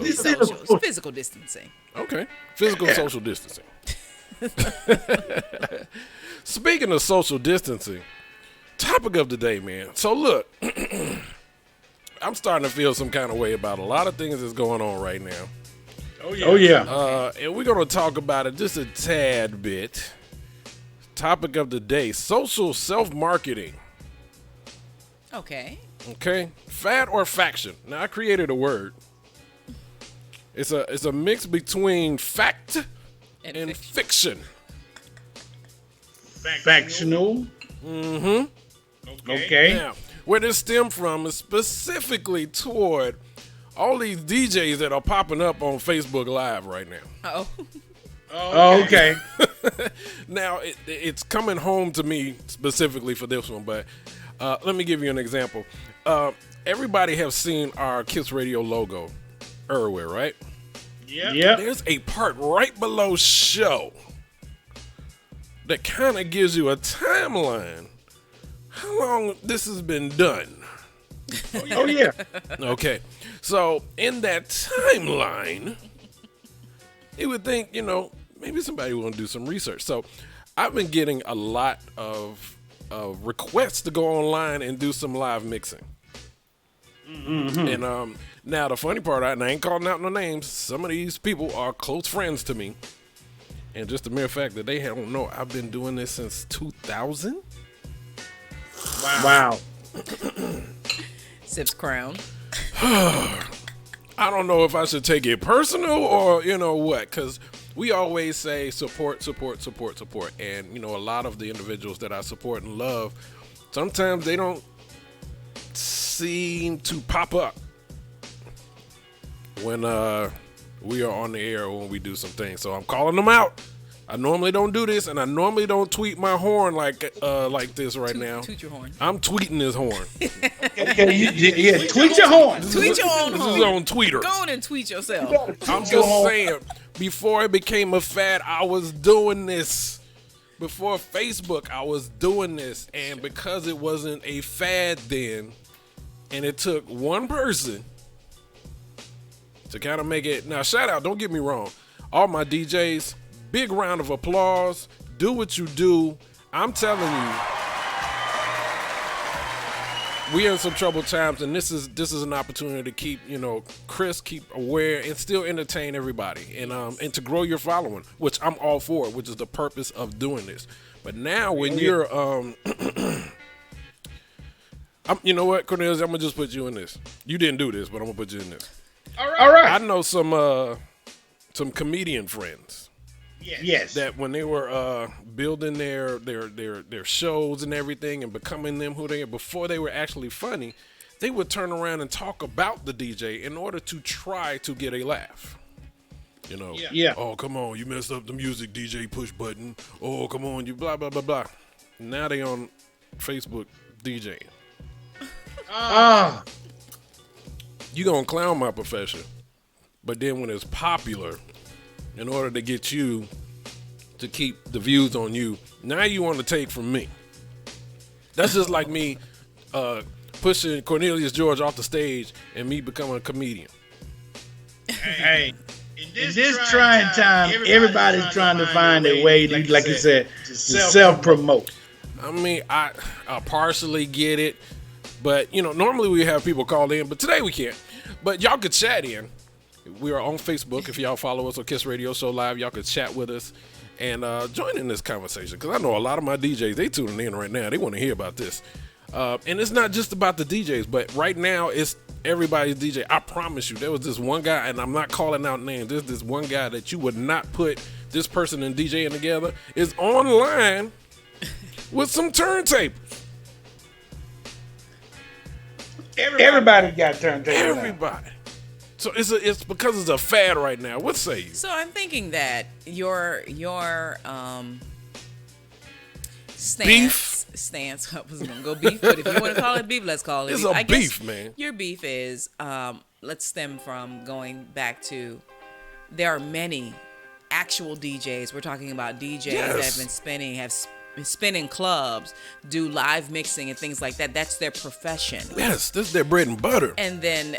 be social. It's physical distancing. Okay. Physical social distancing. Speaking of social distancing, topic of the day, man. So look, I'm starting to feel some kind of way about a lot of things that's going on right now. Oh yeah. And we're going to talk about it just a tad bit. Topic of the day, social self-marketing. Okay. Okay? Fad or faction. Now, I created a word. It's a mix between fact and fiction. Factional. Okay. Now, where this stem from is specifically toward all these DJs that are popping up on Facebook Live right now. Oh. Oh, okay. Now, it's coming home to me specifically for this one, but let me give you an example. Everybody have seen our Kiss Radio logo everywhere, right? Yeah. There's a part right below show that kind of gives you a timeline how long this has been done. Oh yeah. Okay, so in that timeline, you would think, maybe somebody will do some research. So I've been getting a lot of requests to go online and do some live mixing. And now the funny part, and I ain't calling out no names, some of these people are close friends to me. And just the mere fact that they don't know I've been doing this since 2000. Wow. Sips crown. I don't know if I should take it personal or what, because we always say support. And, a lot of the individuals that I support and love, sometimes they don't seem to pop up when we are on the air or when we do some things. So I'm calling them out. I normally don't do this, and I normally don't tweet my horn like this right now. Toot your horn. I'm tweeting this horn. Okay, tweet your horn. Tweet your own This horn. is on Twitter. Go on and tweet yourself. I'm just saying, before it became a fad, I was doing this. Before Facebook, I was doing this. And because it wasn't a fad then, and it took one person to kind of make it. Now, shout out, don't get me wrong. All my DJs, big round of applause. Do what you do. I'm telling you, we are in some troubled times, and this is an opportunity to keep, Chris, keep aware and still entertain everybody, and to grow your following, which I'm all for, which is the purpose of doing this. But now, when you're, you know what, Cornelius, I'm gonna just put you in this. You didn't do this, but I'm gonna put you in this. All right. I know some comedian friends. Yes. That when they were building their shows and everything and becoming them who they are, before they were actually funny, they would turn around and talk about the DJ in order to try to get a laugh. Yeah. Oh, come on, you messed up the music, DJ push button. Oh, come on, you blah, blah, blah, blah. Now they on Facebook DJing. You gonna clown my profession, but then when it's popular, in order to get you to keep the views on you, now you want to take from me. That's just like me pushing Cornelius George off the stage and me becoming a comedian. Hey, in this trying time, everybody's trying to find a way to, like you said, to self-promote. I mean, I partially get it, but normally we have people call in, but today we can't. But y'all could chat in. We are on Facebook. If y'all follow us on Kiss Radio Show Live, y'all could chat with us and join in this conversation. Because I know a lot of my DJs, they tuning in right now. They want to hear about this. And it's not just about the DJs, but right now it's everybody's DJ. I promise you, there was this one guy, and I'm not calling out names. There's this one guy that you would not put this person and DJing together, is online with some turntables. Everybody got turntables. Everybody. So it's because it's a fad right now. What say you? So I'm thinking that your stance. I was gonna go beef, but if you want to call it beef, let's call it It's beef. a beef, man. Your beef is let's stem from going back to there are many actual DJs. We're talking about DJs that have been spending, have spin in clubs, do live mixing and things like that. That's their profession. Yes, this is their bread and butter. And then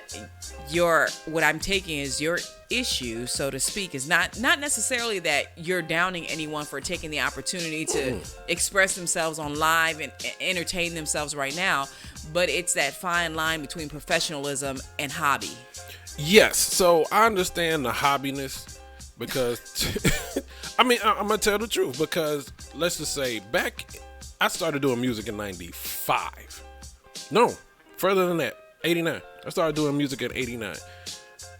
what I'm taking is your issue, so to speak, is not necessarily that you're downing anyone for taking the opportunity to express themselves on live and entertain themselves right now, but it's that fine line between professionalism and hobby. Yes, so I understand the hobbiness because, I'm going to tell the truth, because let's just say I started doing music in 95. No, further than that, 89. I started doing music in 89.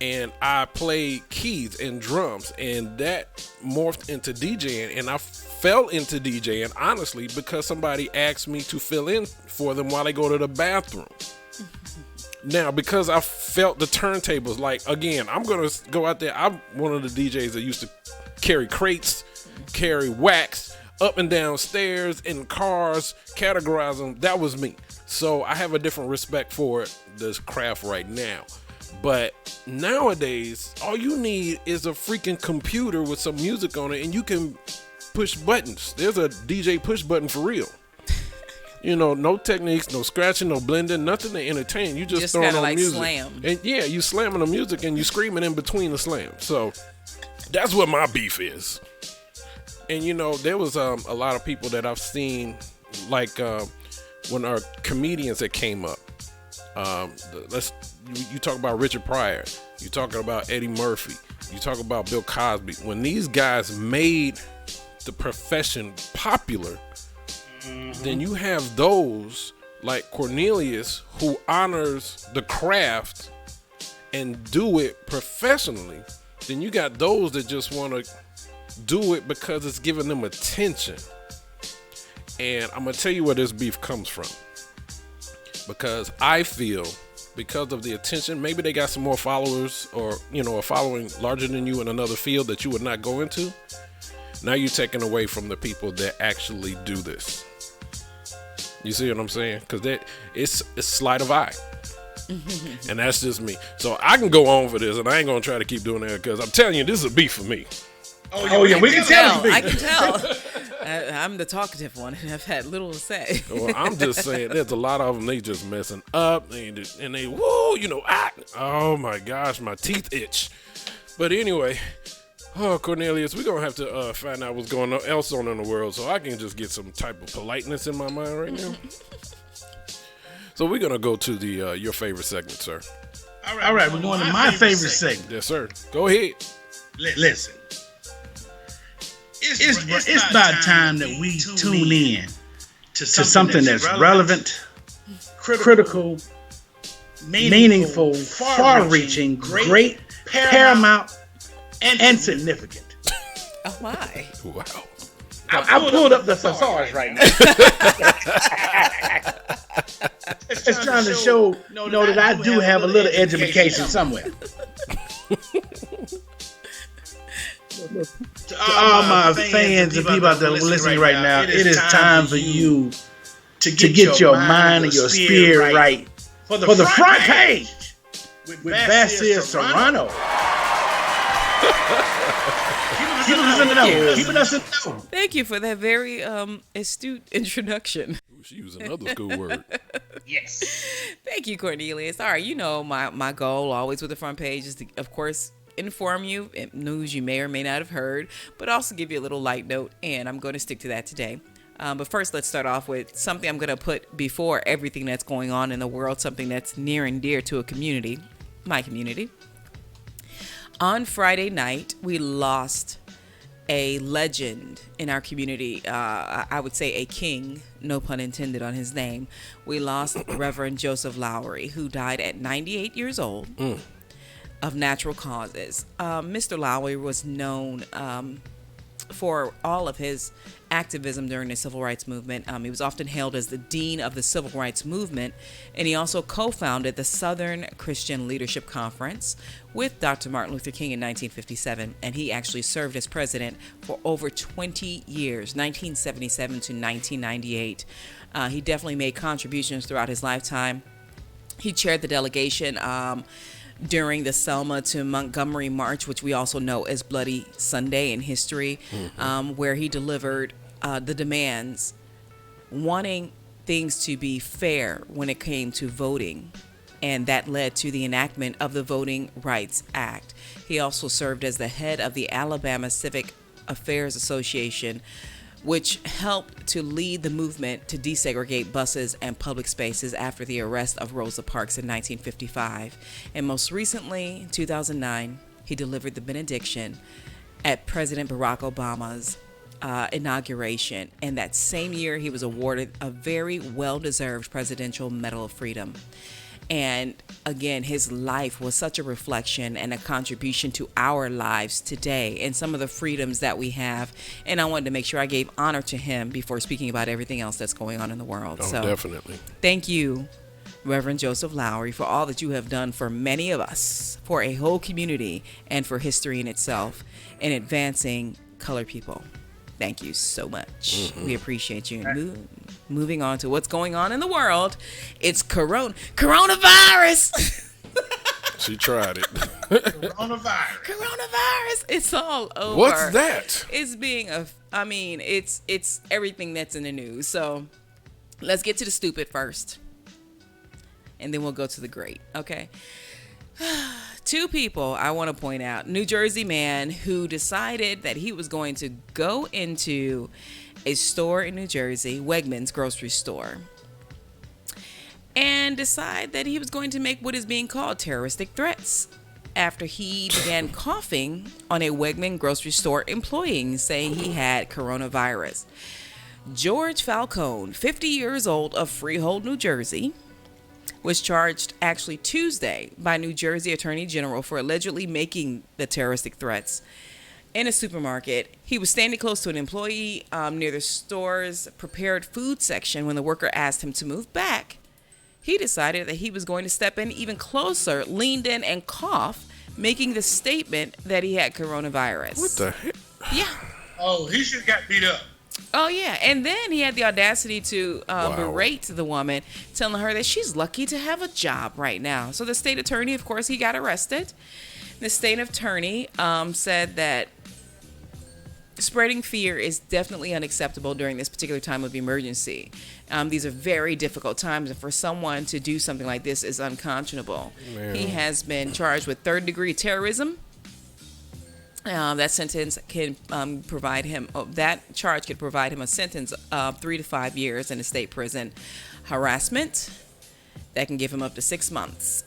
And I played keys and drums, and that morphed into DJing, and I fell into DJing, honestly, because somebody asked me to fill in for them while they go to the bathroom. Now, because I felt the turntables, like, again, I'm going to go out there. I'm one of the DJs that used to carry crates, carry wax up and down stairs in cars, categorize them. That was me. So I have a different respect for this craft right now. But nowadays, all you need is a freaking computer with some music on it, and you can push buttons. There's a DJ push button for real. You know, no techniques, no scratching, no blending, nothing to entertain. You just throwing on like music. Slam. And yeah, you slamming the music and you screaming in between the slams. So that's what my beef is. And you know, there was a lot of people that I've seen, like when our comedians that came up. You talk about Richard Pryor. You talking about Eddie Murphy. You talk about Bill Cosby. When these guys made the profession popular, then you have those like Cornelius who honors the craft and do it professionally. Then you got those that just want to do it because it's giving them attention. And I'm going to tell you where this beef comes from. Because I feel because of the attention, maybe they got some more followers or, you know, a following larger than you in another field that you would not go into. Now you're taking away from the people that actually do this. You see what I'm saying? Because it's sleight of eye. And that's just me. So I can go on for this, and I ain't going to try to keep doing that because I'm telling you, this is a beef for me. Oh yeah, we can tell. I can tell. I'm the talkative one, and I've had little to say. Well, I'm just saying, there's a lot of them, they just messing up, and they woo, you know, oh my gosh, my teeth itch. But anyway, Cornelius, we're going to have to find out what's going on else on in the world so I can just get some type of politeness in my mind right now. So we're going to go to the your favorite segment, sir. All right, we're going to my favorite segment. Yes, sir. Go ahead. Listen. It's about time that we tune in to something that's relevant, critical, meaningful, far-reaching, great, paramount, and significant. Oh my! Wow! I pulled up the thesaurus right now. It's trying to show, that I do have a little education somewhere. To all my fans and people out there listening right now, it is time for you to get your mind and your spirit right for the front page with Vasir Serrano. Keep us in the know. Keeping us in the know. Thank you for that very astute introduction. She used another school word. Yes. Thank you, Cornelius. All right, you know my goal always with the front page is to, of course, inform you news you may or may not have heard, but also give you a little light note, and I'm going to stick to that today. But first, let's start off with something I'm going to put before everything that's going on in the world, something that's near and dear to a community, my community. On Friday night, we lost a legend in our community. I would say a king, no pun intended on his name. We lost Reverend Joseph Lowry, who died at 98 years old. Of natural causes. Mr. Lowry was known for all of his activism during the civil rights movement. He was often hailed as the dean of the civil rights movement, and he also co-founded the Southern Christian Leadership Conference with Dr. Martin Luther King in 1957, and he actually served as president for over 20 years, 1977 to 1998. He definitely made contributions throughout his lifetime. He chaired the delegation during the Selma to Montgomery March, which we also know as Bloody Sunday in history, where he delivered the demands, wanting things to be fair when it came to voting. And that led to the enactment of the Voting Rights Act. He also served as the head of the Alabama Civic Affairs Association, which helped to lead the movement to desegregate buses and public spaces after the arrest of Rosa Parks in 1955. And most recently, in 2009, he delivered the benediction at President Barack Obama's inauguration. And that same year, he was awarded a very well-deserved Presidential Medal of Freedom. And again, his life was such a reflection and a contribution to our lives today and some of the freedoms that we have. And I wanted to make sure I gave honor to him before speaking about everything else that's going on in the world. Oh, so definitely. Thank you, Reverend Joseph Lowery, for all that you have done for many of us, for a whole community, and for history in itself, and advancing colored people. Thank you so much. Mm-hmm. We appreciate you. Moving on to what's going on in the world. It's coronavirus. She tried it. Coronavirus. It's all over. What's that? It's being it's everything that's in the news. So let's get to the stupid first. And then we'll go to the great. Okay. Two people I want to point out. New Jersey man who decided that he was going to go into a store in New Jersey, Wegmans grocery store, and decide that he was going to make what is being called terroristic threats after he began coughing on a Wegman grocery store employee, saying he had coronavirus. George Falcone, 50 years old, of Freehold, New Jersey, was charged actually Tuesday by New Jersey Attorney General for allegedly making the terroristic threats in a supermarket. He was standing close to an employee near the store's prepared food section when the worker asked him to move back. He decided that he was going to step in even closer, leaned in and coughed, making the statement that he had coronavirus. What the heck? Yeah. Oh, he should have got beat up. Oh, yeah. And then he had the audacity to berate the woman, telling her that she's lucky to have a job right now. So the state attorney, of course, he got arrested. The state attorney said that spreading fear is definitely unacceptable during this particular time of emergency. These are very difficult times, and for someone to do something like this is unconscionable. Man. He has been charged with third-degree terrorism. That sentence can provide him. That charge could provide him a sentence of 3 to 5 years in a state prison. Harassment, that can give him up to 6 months.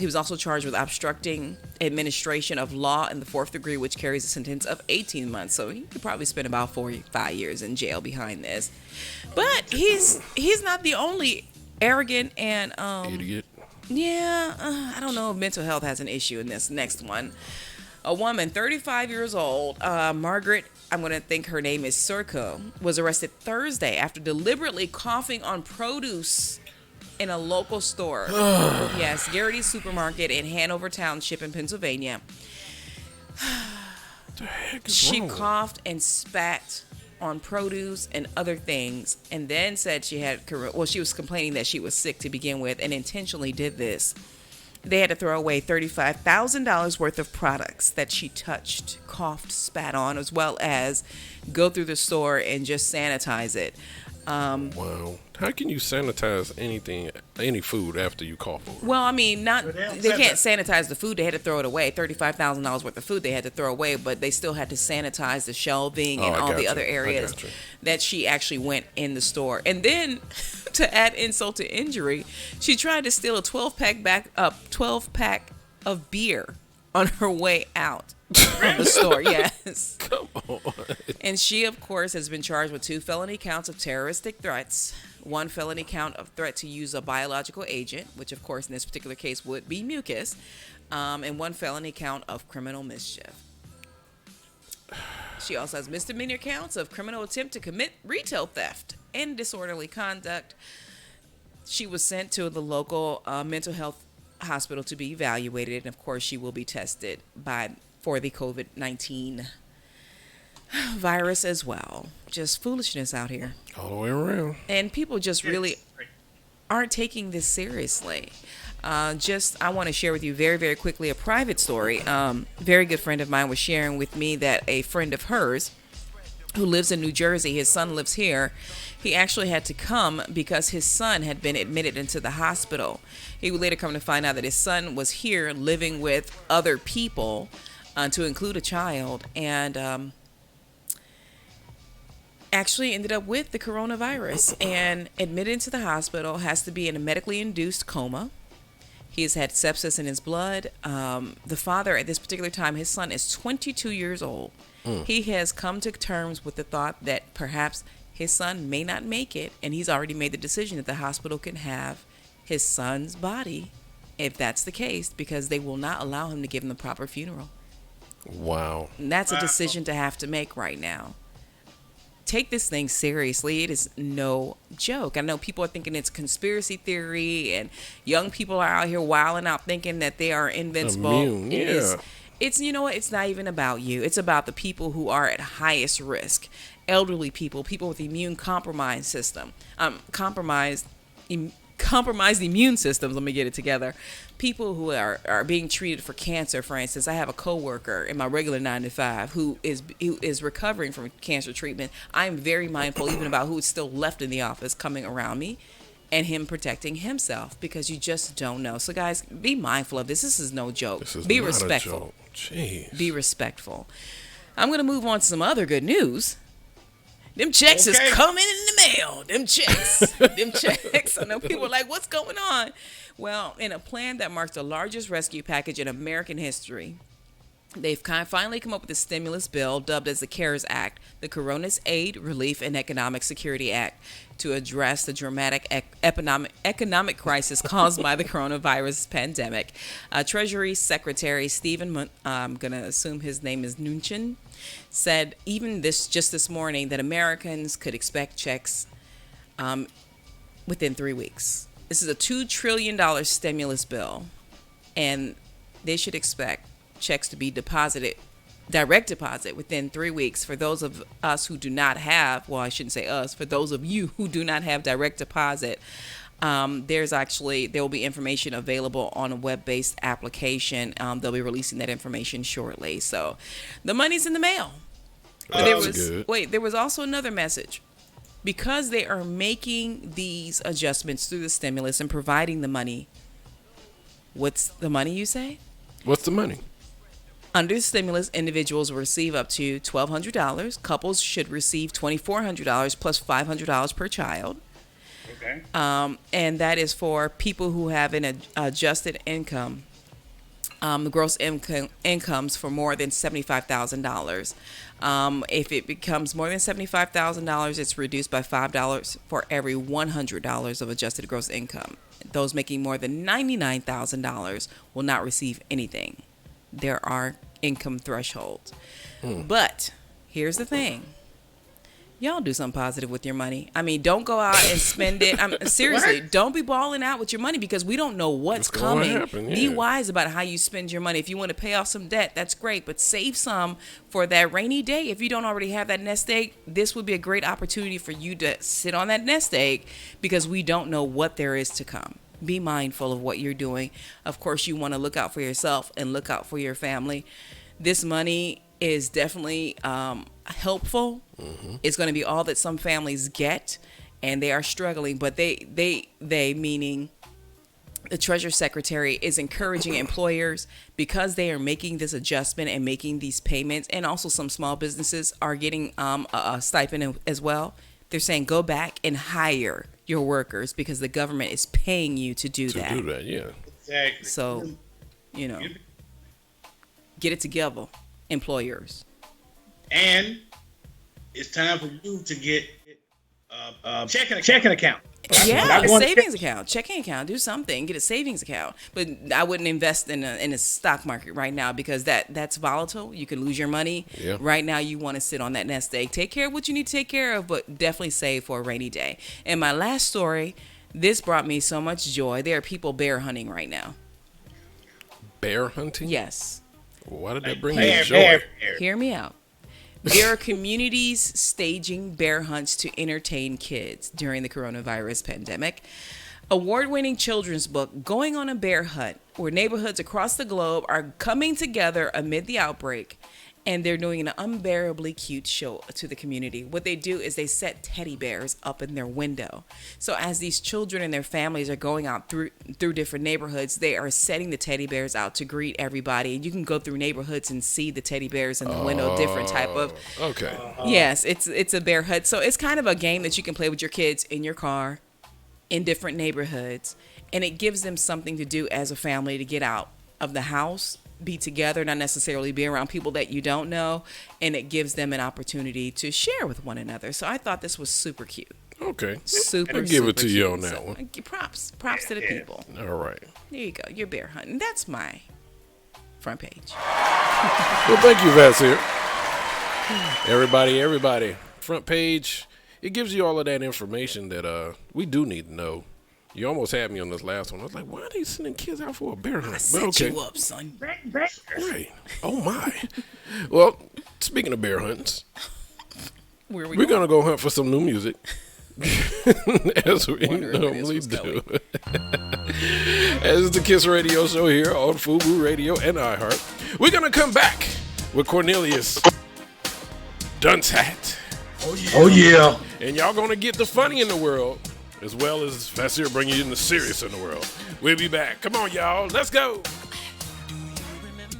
He was also charged with obstructing administration of law in the 4th degree, which carries a sentence of 18 months. So he could probably spend about 4 to 5 years in jail behind this. But he's not the only arrogant and idiot. Yeah, I don't know if mental health has an issue in this next one. A woman, 35 years old, Margaret, I'm going to think her name is Surko, was arrested Thursday after deliberately coughing on produce in a local store. Yes, Garrity's Supermarket in Hanover Township in Pennsylvania. The heck is she wrong? coughed and spat on produce and other things, and then said she had, she was complaining that she was sick to begin with and intentionally did this. They had to throw away $35,000 worth of products that she touched, coughed, spat on, as well as go through the store and just sanitize it. Wow. How can you sanitize anything, any food after you cough over? Well, I mean, they can't sanitize the food. They had to throw it away. $35,000 worth of food they had to throw away, but they still had to sanitize the shelving and all the other areas that she actually went in the store. And then, to add insult to injury, she tried to steal a 12-pack of beer on her way out of the store. Yes. Come on. And she, of course, has been charged with 2 felony counts of terroristic threats, 1 felony count of threat to use a biological agent, which, of course, in this particular case would be mucus, and 1 felony count of criminal mischief. She also has misdemeanor counts of criminal attempt to commit retail theft and disorderly conduct. She was sent to the local mental health hospital to be evaluated, and of course she will be tested for the COVID-19 virus as well. Just foolishness out here. All the way around. And people just really aren't taking this seriously. I want to share with you very, very quickly a private story. Very good friend of mine was sharing with me that a friend of hers who lives in New Jersey. His son lives here. He actually had to come because his son had been admitted into the hospital. He would later come to find out that his son was here living with other people, to include a child, and actually ended up with the coronavirus and admitted into the hospital, has to be in a medically induced coma. He has had sepsis in his blood. The father, at this particular time, his son is 22 years old. He has come to terms with the thought that perhaps his son may not make it, and he's already made the decision that the hospital can have his son's body, if that's the case, because they will not allow him to give him the proper funeral. Wow. And that's a decision to have to make right now. Take this thing seriously. It is no joke. I know people are thinking it's conspiracy theory, and young people are out here wilding out thinking that they are invincible. Immune, It yeah. is. It's, you know what? It's not even about you. It's about the people who are at highest risk. Elderly people, people with immune compromised system, compromised immune systems. Let me get it together. People who are being treated for cancer, for instance. I have a coworker in my regular 9 to 5 who is recovering from cancer treatment. I'm very mindful even about who is still left in the office coming around me, and him protecting himself, because you just don't know. So guys, be mindful of this. This is no joke. This is Be not respectful. a joke. Jeez. Be respectful. I'm going to move on to some other good news. Them checks is coming in the mail. Them checks. Them checks. I know people are like, what's going on? Well, in a plan that marks the largest rescue package in American history, they've finally come up with a stimulus bill dubbed as the CARES Act, the Coronavirus Aid, Relief, and Economic Security Act, to address the dramatic economic crisis caused by the coronavirus pandemic. Treasury Secretary Stephen, I'm going to assume his name is Mnuchin, said even this morning that Americans could expect checks within 3 weeks. This is a $2 trillion stimulus bill, and they should expect checks to be deposited, direct deposit, within 3 weeks. For those of us who do not have, well, I shouldn't say us, for those of you who do not have direct deposit, there will be information available on a web-based application. They'll be releasing that information shortly. So the money's in the mail. But there was also another message. Because they are making these adjustments through the stimulus and providing the money. What's the money, you say? What's the money? Under the stimulus, individuals will receive up to $1,200. Couples should receive $2,400 plus $500 per child. Okay. And that is for people who have an adjusted income. The gross incomes for more than $75,000. If it becomes more than $75,000, it's reduced by $5 for every $100 of adjusted gross income. Those making more than $99,000 will not receive anything. There are income thresholds. But here's the thing. Y'all do something positive with your money. I mean, don't go out and spend it. Seriously, don't be balling out with your money, because we don't know what's coming. Happen, yeah. Be wise about how you spend your money. If you want to pay off some debt, that's great, but save some for that rainy day. If you don't already have that nest egg, this would be a great opportunity for you to sit on that nest egg, because we don't know what there is to come. Be mindful of what you're doing. Of course, you want to look out for yourself and look out for your family. This money is definitely helpful. It's going to be all that some families get, and they are struggling. But they meaning the Treasury Secretary, is encouraging employers, because they are making this adjustment and making these payments, and also some small businesses are getting a stipend as well. They're saying go back and hire your workers, because the government is paying you to do that. To do that, yeah. Exactly. So, get it together, employers. And it's time for you to get checking account. Yeah, a savings account, checking account, do something, get a savings account. But I wouldn't invest in a stock market right now, because that's volatile. You can lose your money. Yeah. Right now, you want to sit on that nest egg. Take care of what you need to take care of, but definitely save for a rainy day. And my last story, this brought me so much joy. There are people bear hunting right now. Bear hunting? Yes. Why did that bring you joy? Hear me out. There are communities staging bear hunts to entertain kids during the coronavirus pandemic. Award-winning children's book, Going on a Bear Hunt, where neighborhoods across the globe are coming together amid the outbreak and they're doing an unbearably cute show to the community. What they do is they set teddy bears up in their window. So as these children and their families are going out through different neighborhoods, they are setting the teddy bears out to greet everybody. And you can go through neighborhoods and see the teddy bears in the window, different type of. Okay. Yes, it's a bear hut. So it's kind of a game that you can play with your kids in your car, in different neighborhoods, and it gives them something to do as a family to get out of the house, be together, not necessarily be around people that you don't know, and it gives them an opportunity to share with one another. So I thought this was super cute. Okay. Super. I'll give it to you cute. on that So, one. Props to the people. All right. There you go. You're bear hunting. That's my front page. Well, thank you, Vasir. Everybody. Front page. It gives you all of that information that we do need to know. You almost had me on this last one. I was like, why are they sending kids out for a bear hunt? I set you up, son. Right. Oh, my. Well, speaking of bear hunts, We're we're going to go hunt for some new music. As we Wondering where this normally was do. As the Kiss Radio Show here on FUBU Radio and iHeart. We're going to come back with Cornelius Dunshat. Oh yeah. And y'all going to get the funny in the world, as well as Vasir bringing you in the serious in the world. We'll be back. Come on, y'all. Let's go. Do you remember?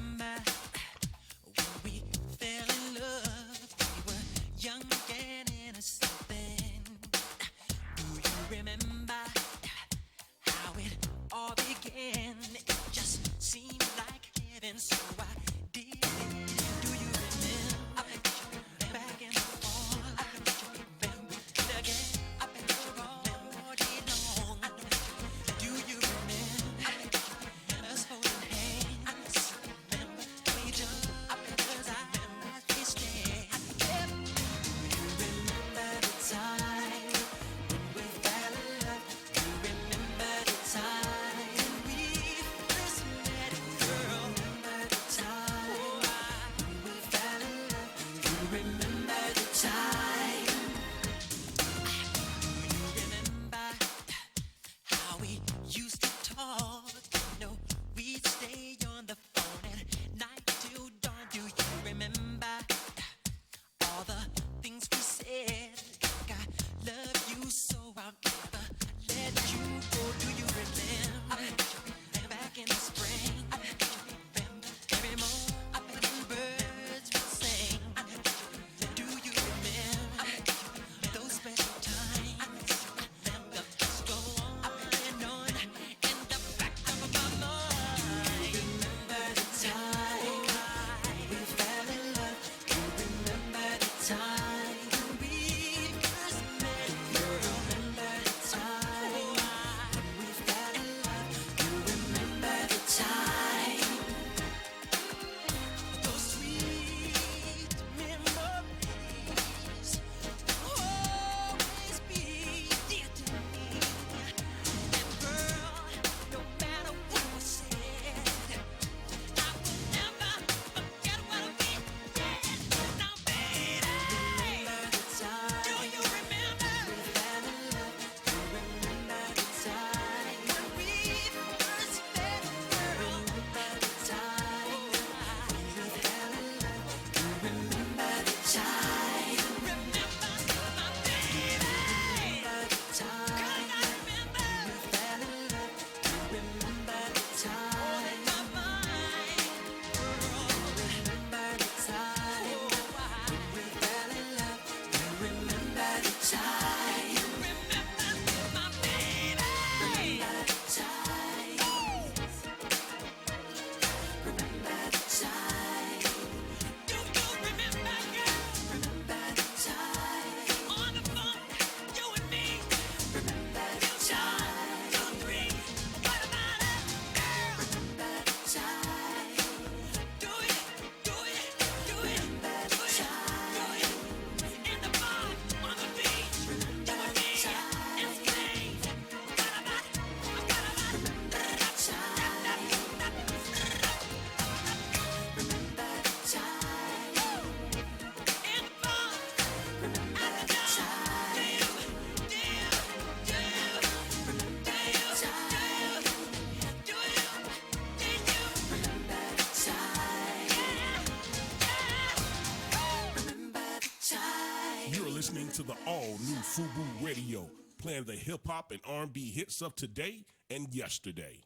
listening to the all-new FUBU Radio, playing the hip-hop and R&B hits of today and yesterday.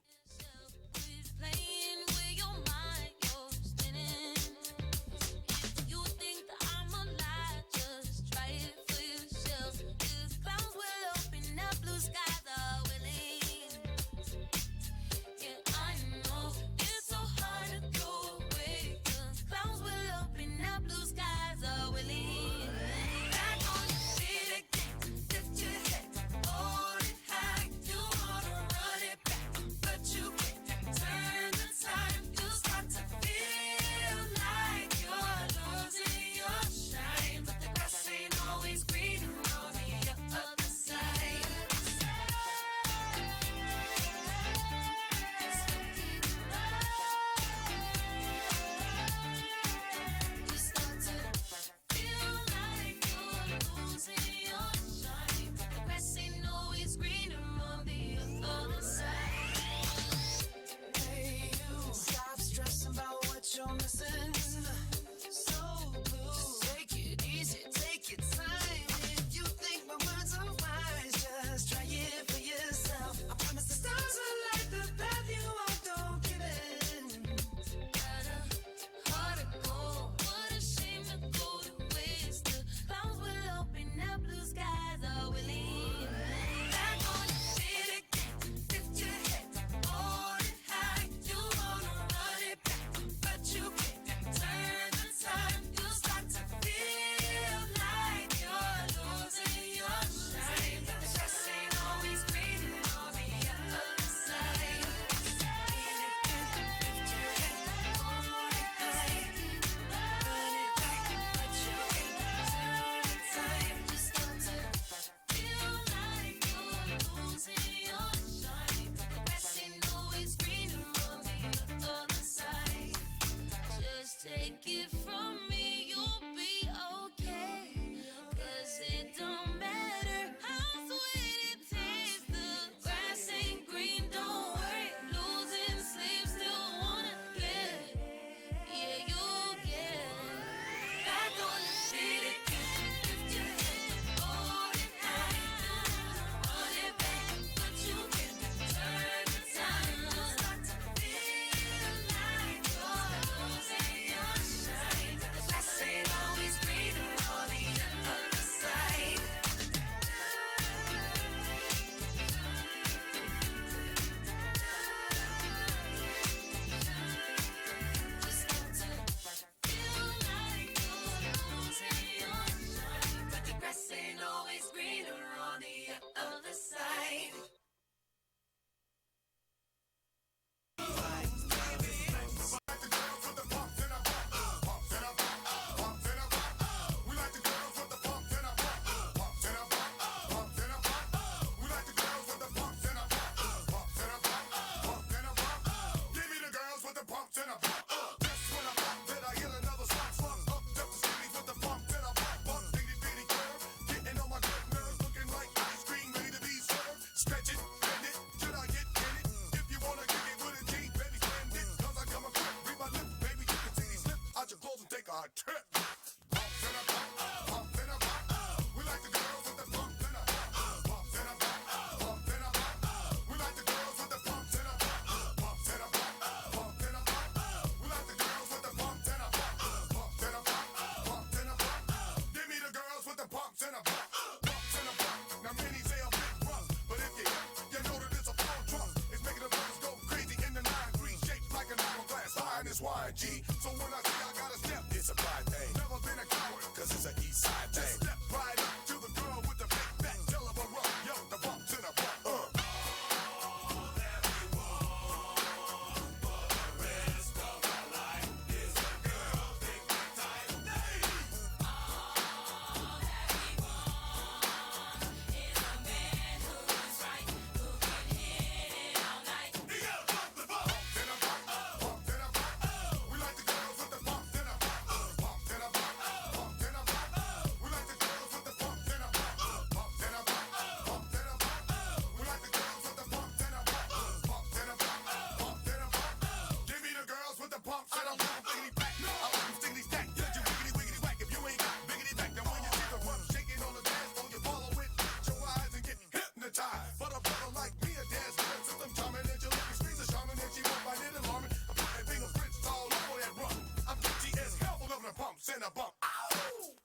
and a bump.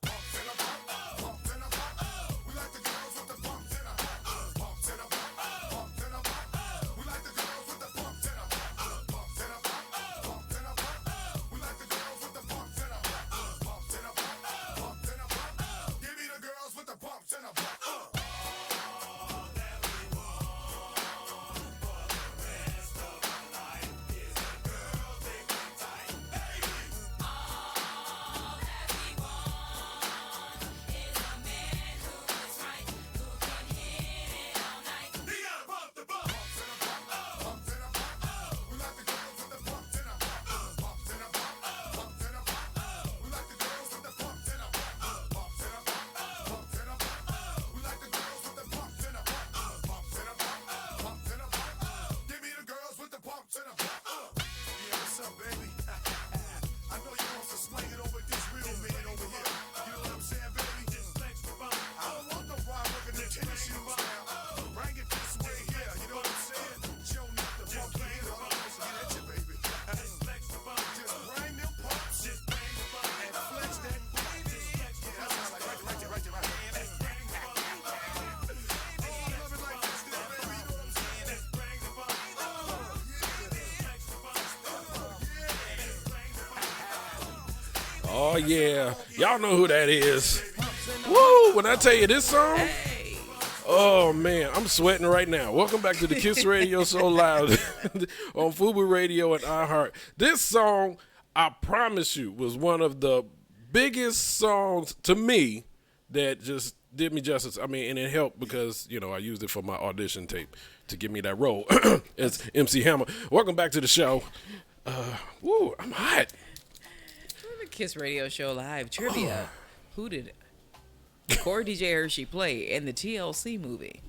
Bumps and a bump. Bumps and a bump. We like the girls with the bumps and a bump. Bumps and a bump. Bumps and a bump. We like the girls with the bumps and a bump. Bumps and a bump. Bumps and a bump. We like the girls with the bumps and a bump. Bumps and a bump. Bumps and a bump. Give me the girls with the bumps and a bump. Oh, yeah. Y'all know who that is. Woo! When I tell you this song, oh, man, I'm sweating right now. Welcome back to the Kiss Radio Show Live on Fubu Radio and iHeart. This song, I promise you, was one of the biggest songs to me that just did me justice. I mean, and it helped because, you know, I used it for my audition tape to give me that role as MC Hammer. Welcome back to the show. Woo, I'm hot. Kiss Radio Show Live trivia. Who did Corey DJ Hershey play in the TLC movie?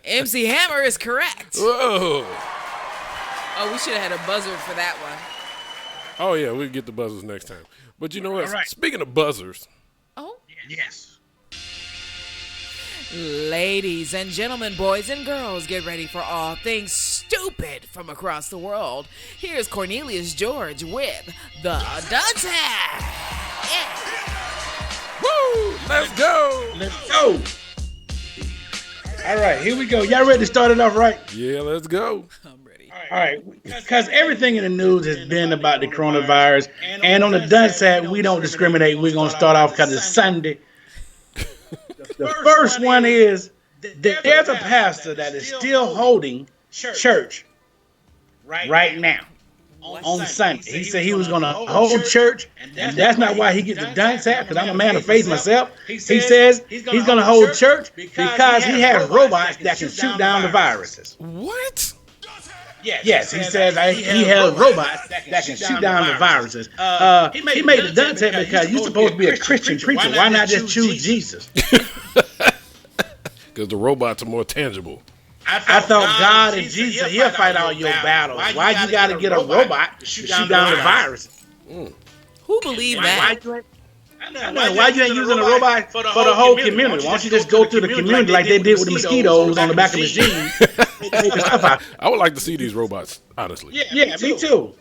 MC Hammer is correct. Whoa. Oh, we should have had a buzzer for that one. Oh, yeah, we'll get the buzzers next time. But you know what? right. Speaking of buzzers. Oh. Yes. Ladies and gentlemen, boys and girls, get ready for all things stupid from across the world. Here's Cornelius George with the Dunce. Yeah. Woo! Let's go! Let's go. All right, here we go. Y'all ready to start it off right? Yeah, let's go. I'm ready. All right, because everything in the news has been about the coronavirus. And on the Dunce side, we don't discriminate. We're going to start off because it's Sunday. The first one is that there's a pastor that is still holding church right now on Sunday. He said he was going to hold church, and that's not why he gets the Dunce hat, because I'm a man of faith myself. He says he's going to hold church because he has robots that can shoot down the viruses. What? Yes, he says he has robots that can shoot down the viruses. He made the Dunce hat because you're supposed to be a Christian preacher. Why not just choose Jesus? Because the robots are more tangible. I thought God and Jesus, he'll fight all your battles. Why you got to get a robot to shoot down the virus? Who believed that? Why you ain't using a robot for the whole community? Why don't you just go through the community like they did with the mosquitoes on the back of the machine? I would like to see these robots, honestly. Yeah, me too.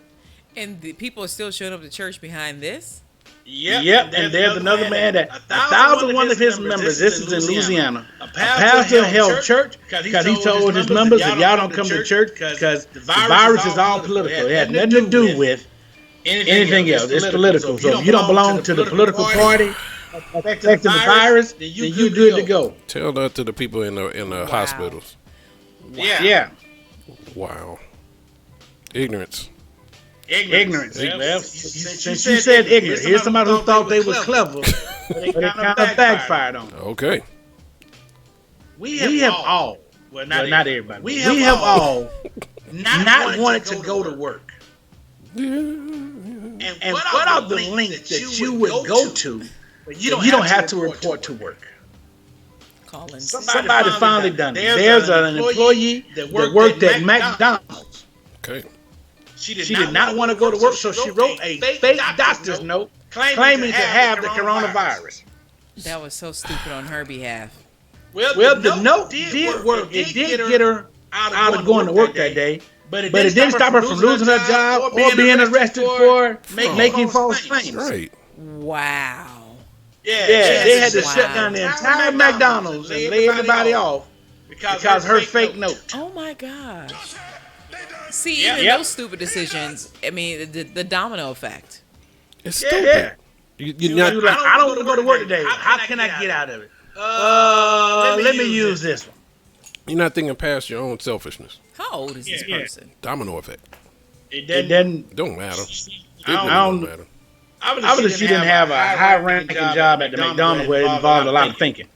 And the people are still showing up to church behind this? Yep, and there's another man that 1,001 of his members, this is in Louisiana, a pastor held church because he told his members, if y'all don't come to church, because the virus is all political. It has nothing to do with anything else. It's political. So if you don't belong to the political party affecting the virus, then you good to go. Tell that to the people in the hospitals. Yeah. Wow. Ignorance. Ignorance. Well, since you said ignorant, here's somebody who thought they was clever, but it kind of backfired on them. Okay. We have all, well, not everybody. We have all not wanted to go to work. And what are the links that you would go to? You don't have to report to work. Somebody finally done it. There's an employee that worked at McDonald's. Okay. She did not want to go to work, so she wrote a fake doctor's note claiming to have the coronavirus. That was so stupid on her behalf. Well, the note did work. It did get her out of going to work that day, But it didn't stop her from losing her job or being arrested for making false claims. Right. Wow. Yeah, they had to shut down the entire McDonald's and lay everybody off because her fake note. Oh my God. See, even those stupid decisions. I mean, the domino effect. It's stupid. Yeah. You're not, You're like, I don't want to go to work today. How can I get out of it? Let me use this one. you're not thinking past your own selfishness. How old is this person? Domino effect. It doesn't. Don't matter. It I really don't- don't matter. Obviously, she didn't have a high-ranking job at the McDonald's where it involved a lot of thinking.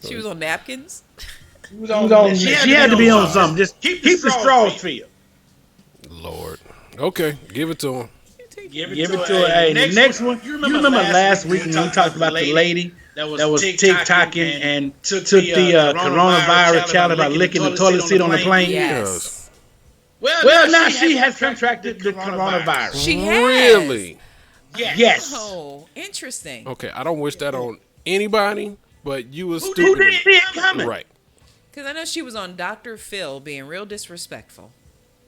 She was on napkins. She had to be on something. Just keep the straws filled. Lord. Okay, give it to him. Give it to her. Hey, the next one. You remember last week when we talked about the lady that was TikToking and took the coronavirus challenge by licking the toilet seat on the plane? Yes. Well, now she has contracted the coronavirus. She has. Really? Yes. Oh, interesting. Okay, I don't wish that on anybody, but you was Who stupid. didn't see it coming? Right. Because I know she was on Dr. Phil being real disrespectful.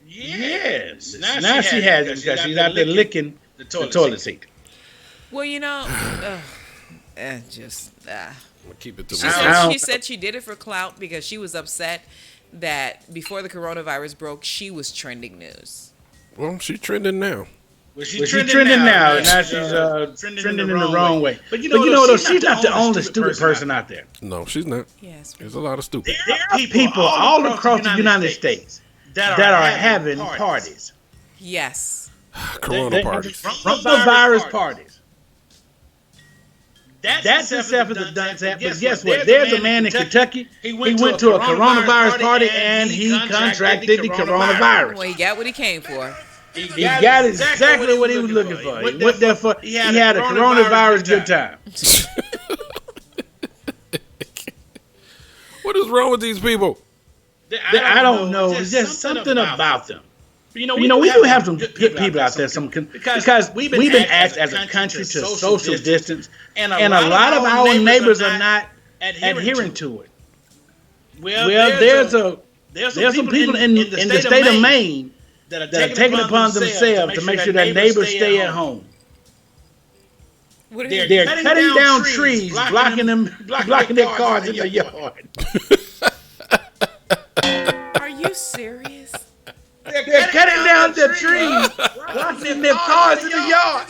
Yes. Now she has it because she's out there licking the toilet seat. Well, you know, I'm gonna keep it to She myself. said she did it for clout because she was upset that before the coronavirus broke, she was trending news. Well, she's trending now. Well, she's trending now, and now she's trending in the wrong way. But you know though, she's not the only stupid person out there. No, she's not. Yes. There's a lot of stupid. There are people all across the United States that are having parties. Yes. Corona parties. Coronavirus parties. That itself is a done set. But guess what? There's a man in Kentucky. He went to a coronavirus party and he contracted the coronavirus. Well, he got what he came for. He got exactly what he was looking for. He went there for. He had a coronavirus good time. What is wrong with these people? I don't know. It's just something about them. You know, we do have some good people out there. Because we've been asked as a country to social distance, and a lot of our neighbors are not adhering to it. Well, there's some people in the state of Maine that are taking upon themselves to make sure that neighbors stay at home. They're cutting down trees, blocking their cars in their yard. Are you serious? They're cutting down the trees, blocking their cars in the yard.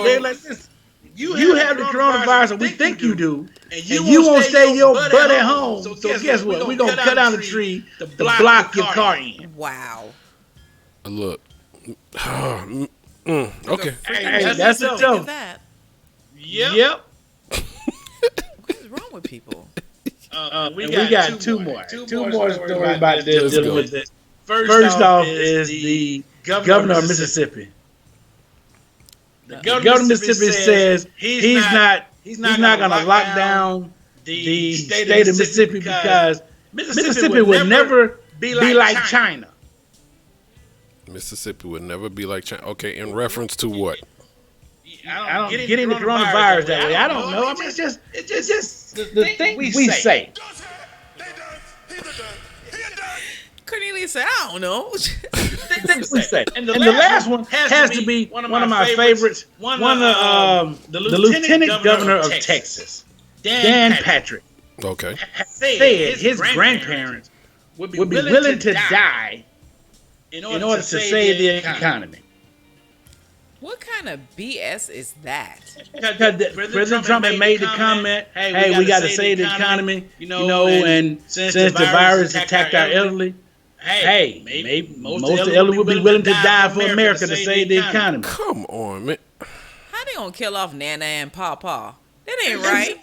They're like this. You have the coronavirus, and we think you do, and you won't stay your butt at home. So guess what? We're gonna cut down the tree to block your car in. Wow. Look. Okay. Hey, that's a Look at joke. that. Yep. What is wrong with people? We got two more. Two more stories about this. Let's Dealing go. with this. First off is the governor of Mississippi. The governor of Mississippi says he's not gonna lock down the state of Mississippi because Mississippi would never be like China. Mississippi would never be like China. Okay, in reference to what? I don't getting the coronavirus that way. I don't know. I mean, it's just the thing we say. Cornelia said, I don't know. We say. And the last one has to be one of my favorites. One of the lieutenant governor of Texas, Dan Patrick, Okay. said his grandparents would be willing to die in order to save the economy. What kind of BS is that? Because President Trump had made the comment, "Hey, we got to save the economy," and since the virus attacked our elderly, hey, maybe most of the elderly would be willing to die for America to save the economy. Come on, man. How they gonna kill off Nana and Pawpaw? That ain't right.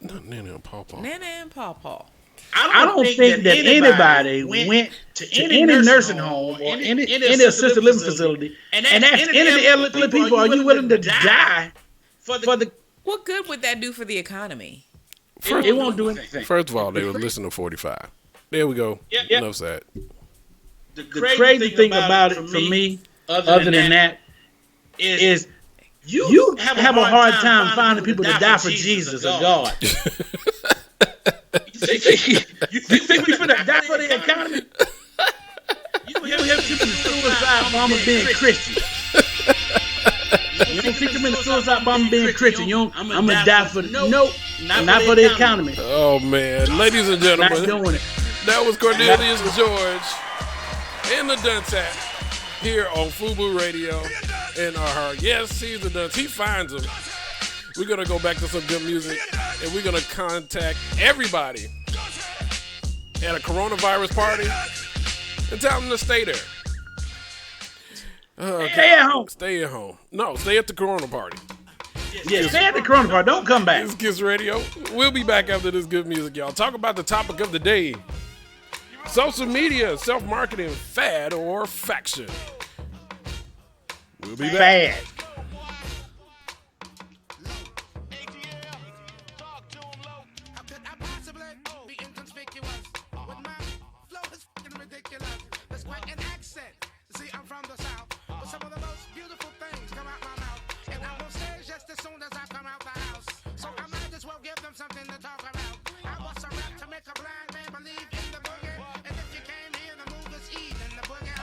Not Nana and Pawpaw. Nana and Pawpaw. I don't think that anybody went to any nursing home or any assisted living facility and asked any of the elderly people, "Are you willing to die for the?" What good would that do for the economy? It won't do anything. First of all, they would listen to 45. There we go. Yep. Enough said. The crazy thing about it for me, other than that, is you have a hard time finding people to die for Jesus or God. You think we finna die for the economy? You don't have people in the suicide bomber being Christian. You don't think them in the suicide bomber being Christian. I'm gonna die for nope, not for the economy. Oh man, ladies and gentlemen, Not doing it. that was Cornelius George in the Dunce app here on FUBU Radio in our heart. Yes, he's the Dunce. He finds them. We're gonna go back to some good music, and we're gonna contact everybody at a coronavirus party and tell them to stay there. Stay at home. Stay at home. No, stay at the Corona party. Yeah, stay at the corona party. Don't come back. This is Kiss Radio. We'll be back after this good music, y'all. Talk about the topic of the day. Social media, self-marketing, fad or faction. We'll be back. Bad. Something to talk about. I was a rap to make a blind man believe in the boogie. And if you came here, the move is even the boogie.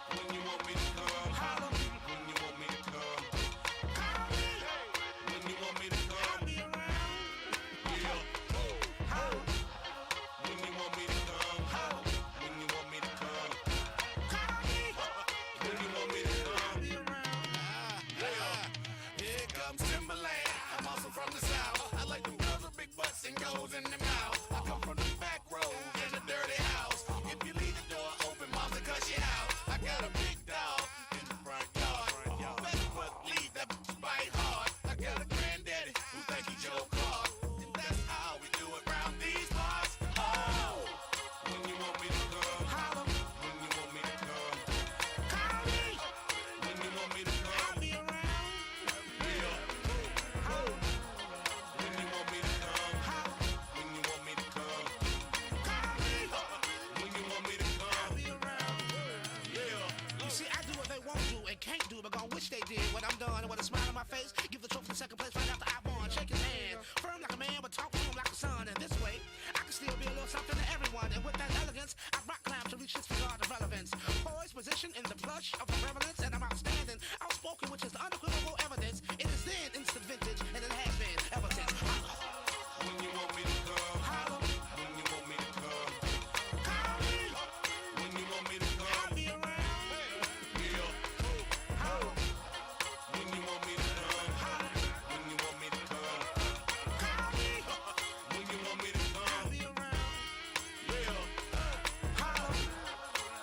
When you want me to come, holler. When you want me to come, call me. When you want me to come, I'll be around. Yeah. Holler. When you want me to come, holler. When you want me to come, call me. When you want me to come, I'll be around. Here comes Timberland. I'm also from the South. I like them girls with big butts and goes in the mouth. I come from the back road in a dirty house. If you leave the door open, mama cuss you out. I got a big dog in the front yard. Better but leave that bitch bite hard. I got a granddaddy who think he Joe Clark. And that's how we do it round these parts. Oh, when you want me to come, holler. When you want me to come, call me. When you want me to come, I'll be around. Yeah. When you want me to come, when you want me to come, call me. When you want me to come, I'll be around. Yeah. You see, I do what they won't do and can't do, but gon' wish they did. When I'm done, with a smile on my face, give the trophy second place right after I won. Shake his hand, firm like a man, but talk to him like a son. And this way, I can still be a little something to everyone. And with that elegance, I rock climb to reach this regard of relevance. Poised position in the plush of the prevalence, and I'm outstanding, outspoken, which is the unequivocal evidence. It is then instant vintage, and it has been ever since. When you want me to come, holler. When you want me to come, call me. When you want me to come, I'll be around. Yeah. Holler. When you want me to come, holler. When you want me to come, call me. When you want me to come, I'll be around. Yeah. Holler.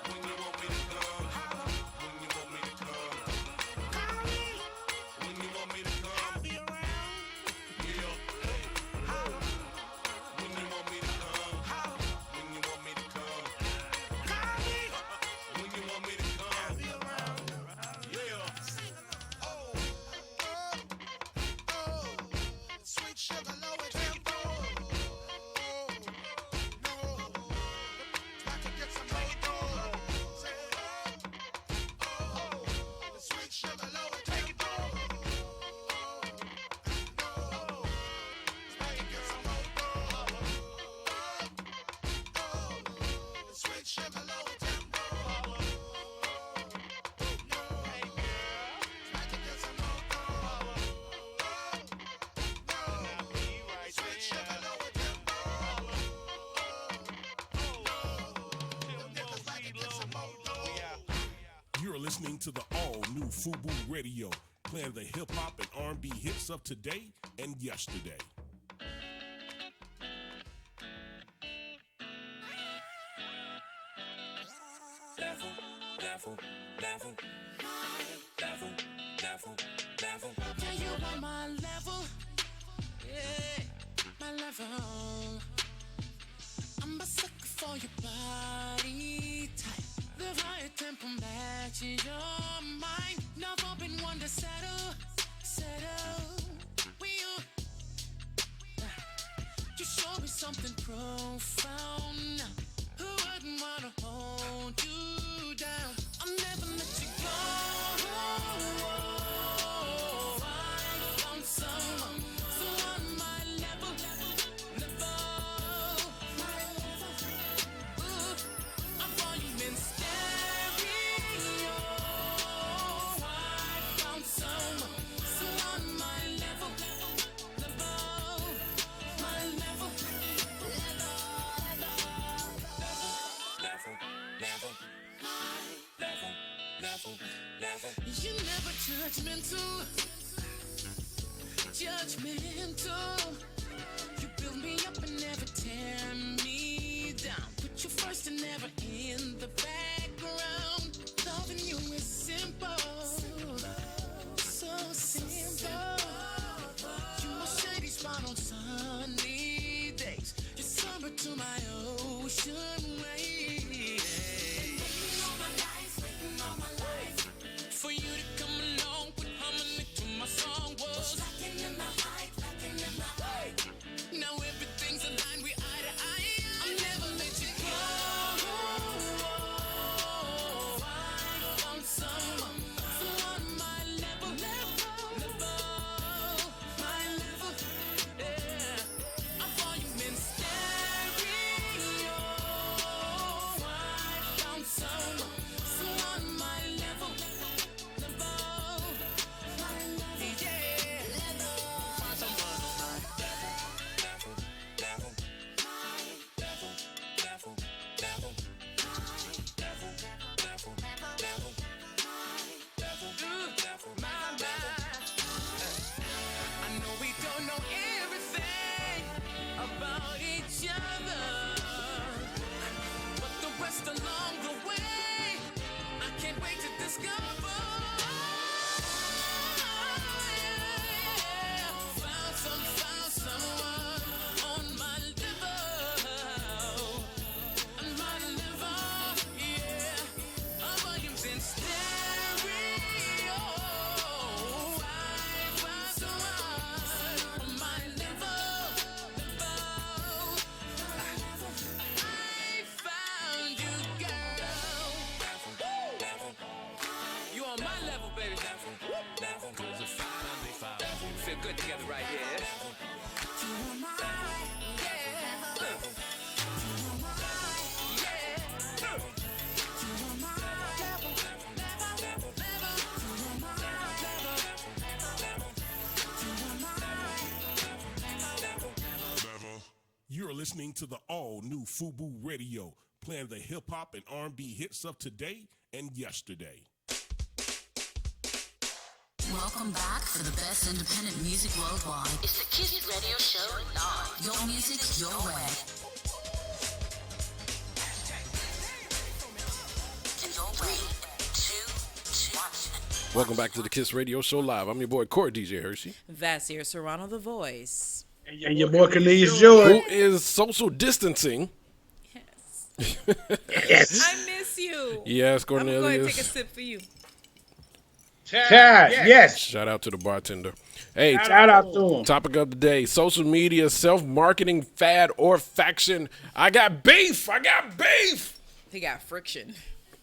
When you want me to come, holler. When you want me to come, call me. When you want me to come, I'll be around. Yeah. Holler. When you want me to come, holler. When you want me to come, call me. When you want me to come, I'll be around. Yeah. Oh, sweet sugar, low tempo. Oh, no, I can get some more. Say, oh, sweet sugar, low tempo. Oh, no, I can get some more. Sweet sugar, low tempo. No, I can get some more. Sweet sugar, low tempo. Niggas like to get some more. You're listening to the all-new FUBU Radio, playing the hip-hop and R&B hits of today and yesterday. Yeah, you on my level. Yeah, my level. I'm a sucker for your body type. The right tempo matches your mind. Never been one to settle. We on. You show me something profound. Who wouldn't wanna hold you down? I'll never let you go. I found someone so on my level. Never You never judgmental, judgmental. You build me up and never tear me down. Put you first and never in the background. Loving you is simple, so simple. You my shady spot on sunny days. You're summer to my ocean waves. For you to come along with harmony to my song was now everything's aligned, we eye to eye. I'll never let you go. I found someone on my level, my level, yeah. A volume in stereo. I found someone on my level. I know we don't know everything about each other, but the rest along the way, I can't wait to discover. Found someone on my level, yeah. Our volumes in stereo. I found someone on my level. I found you, girl. You on my level, baby. Cause it's finally found. Feel good together right here. You're listening to the all-new FUBU Radio, playing the hip-hop and R&B hits of today and yesterday. Welcome back for the best independent music worldwide. It's the Kiss Radio Show live. Your music, your way. And your way. 2, 1. Welcome back to the Kiss Radio Show live. I'm your boy Court DJ Hershey, Vasir Serrano, the voice. And your boy Cornelius George. who is social distancing. Yes. Yes. I miss you. Yes, I'm going to Cornelius. take a sip for you. Chad, yes. Shout out to the bartender. Hey, Shout out to him. topic of the day: social media, self-marketing fad or faction. I got beef. He got friction.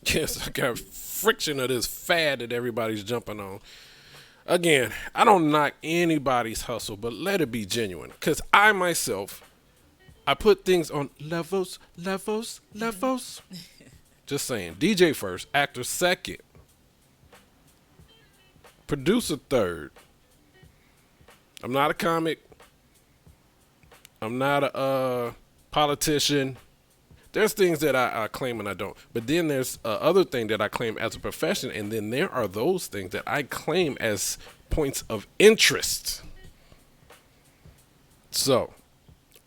Yes, I got friction of this fad that everybody's jumping on. Again, I don't knock anybody's hustle, but let it be genuine. Because I myself, I put things on levels. Just saying. DJ first, actor second, producer third. I'm not a comic. I'm not a politician. There's things that I claim and I don't. But then there's other thing that I claim as a profession. And then there are those things that I claim as points of interest. So,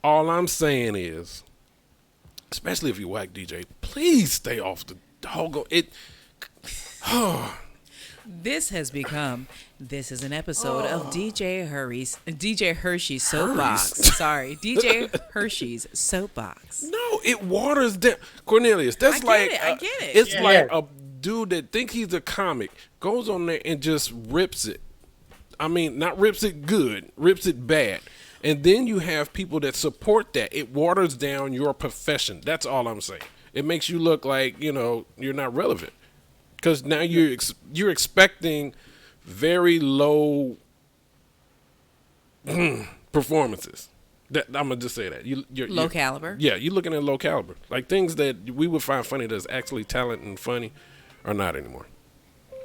all I'm saying is, especially if you whack DJ, please stay off the doggone it. This is an episode of DJ Hershey's Soapbox. Sorry, DJ Hershey's Soapbox. No, it waters down. Cornelius, that's I get it. It's Yeah. like a dude that think he's a comic goes on there and just rips it. I mean, not rips it good, rips it bad. And then you have people that support that. It waters down your profession. That's all I'm saying. It makes you look like, you're not relevant. Because now you're expecting very low performances. I'm gonna just say that you're Low caliber. Yeah, you're looking at low caliber, like things that we would find funny that's actually talent and funny, are not anymore.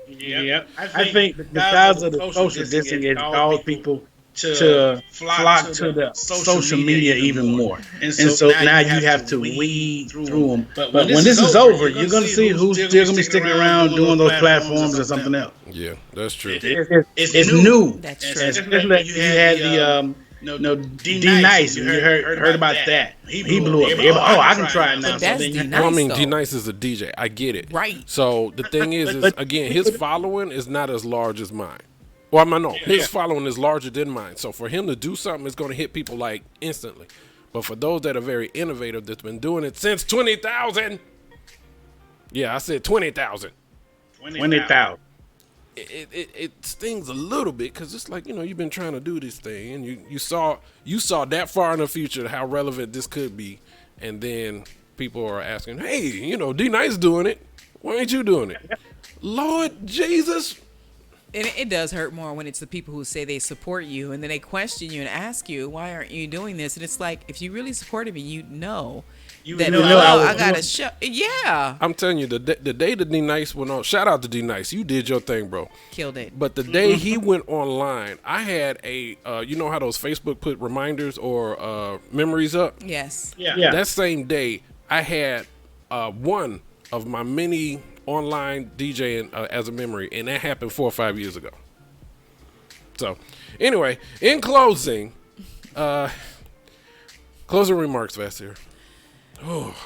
Yeah, I think because of the social distancing, it caused people to flock to the social media even more. And so now you have to weed through them. But when this is over, you're going to see who's still going to be sticking around doing those platforms or something else. Yeah, that's true. It's new. That's true. Especially you had the D Nice. You heard about that. He blew up. Everybody, I can try it now. But that's So then you- D-Nice. Well, I mean, though. D-Nice is a DJ. I get it. Right. So the thing is again, his following is not as large as mine. Well, I mean, no, his following is larger than mine. So for him to do something, it's going to hit people like instantly. But for those that are very innovative, that's been doing it since 20,000. Yeah, I said 20,000. 20,000. It stings a little bit because it's like, you've been trying to do this thing and you saw that far in the future how relevant this could be, and then people are asking, hey, D-Nice doing it, why ain't you doing it? Lord Jesus. And it does hurt more when it's the people who say they support you and then they question you and ask you, why aren't you doing this? And it's like, if you really supported me, you'd know that, I got to show. Yeah. I'm telling you, the day that D-Nice went on, shout out to D-Nice, you did your thing, bro. Killed it. But the day he went online, I had a, you know how those Facebook put reminders or memories up? Yes. Yeah. That same day, I had one of my many online DJing as a memory, and that happened 4 or 5 years ago. So, anyway, in closing, closing remarks, Vasir. Oh,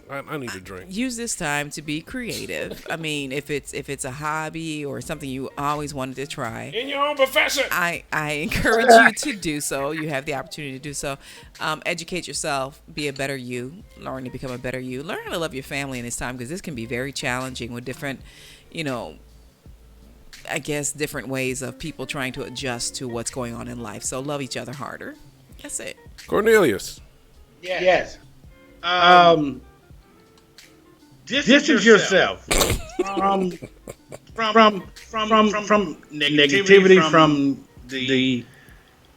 I need a drink. Use this time to be creative. I mean, if it's a hobby or something you always wanted to try, In your own profession. I encourage you to do so. You have the opportunity to do so. Educate yourself. Be a better you. Learn to become a better you. Learn how to love your family in this time, because this can be very challenging with different, I guess, different ways of people trying to adjust to what's going on in life. So love each other harder. That's it. Cornelius. Yes. Distance yourself from negativity, from the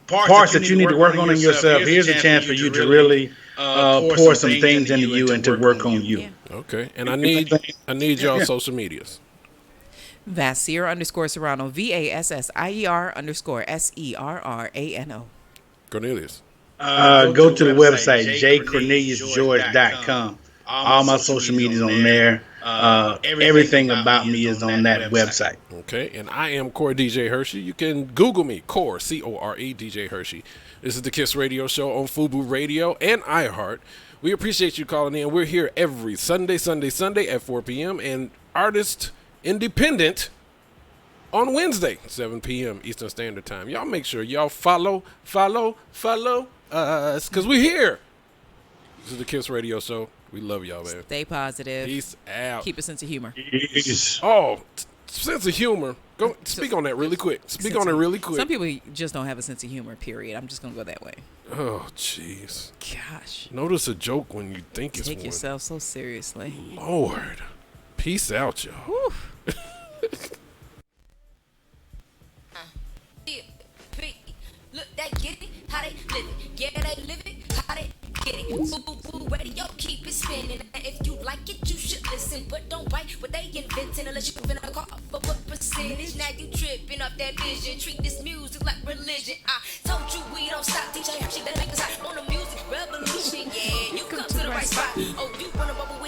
parts that you need to work on in yourself. Here's a chance for you to really pour some things into you and to work on you. Yeah. Okay, and I need y'all social medias. Vasir _Serrano. VASSIER_SERRANO. Cornelius. Go to the website, jcorneliusgeorge.com. All my social medias on there. Everything about me is on that website. Okay, and I am Core DJ Hershey. You can Google me, Core, Core, DJ Hershey. This is the KISS Radio Show on FUBU Radio and iHeart. We appreciate you calling in. We're here every Sunday at 4 p.m. and Artist Independent on Wednesday, 7 p.m. Eastern Standard Time. Y'all make sure y'all follow us, because we're here. This is the KISS Radio Show. We love y'all, man. Stay positive. Peace out. Keep a sense of humor. Sense of humor. Go speak on that really quick. Speak on it really quick. Some people just don't have a sense of humor, period. I'm just going to go that way. Oh, jeez. Gosh. Notice a joke when you think it's Take one. yourself so seriously. Lord. Peace out, y'all. Whew. Look, they get it, how they live it. Yeah, they live it, how they get it. Boo, radio, keep it spinning. And if you like it, you should listen. But don't bite what they inventing unless you finna call for what percentage. Now you tripping off that vision. Treat this music like religion. I told you we don't stop. DJ Hershey, that make us hot on the music revolution. Yeah, you come to the right spot. Oh, you wanna bubble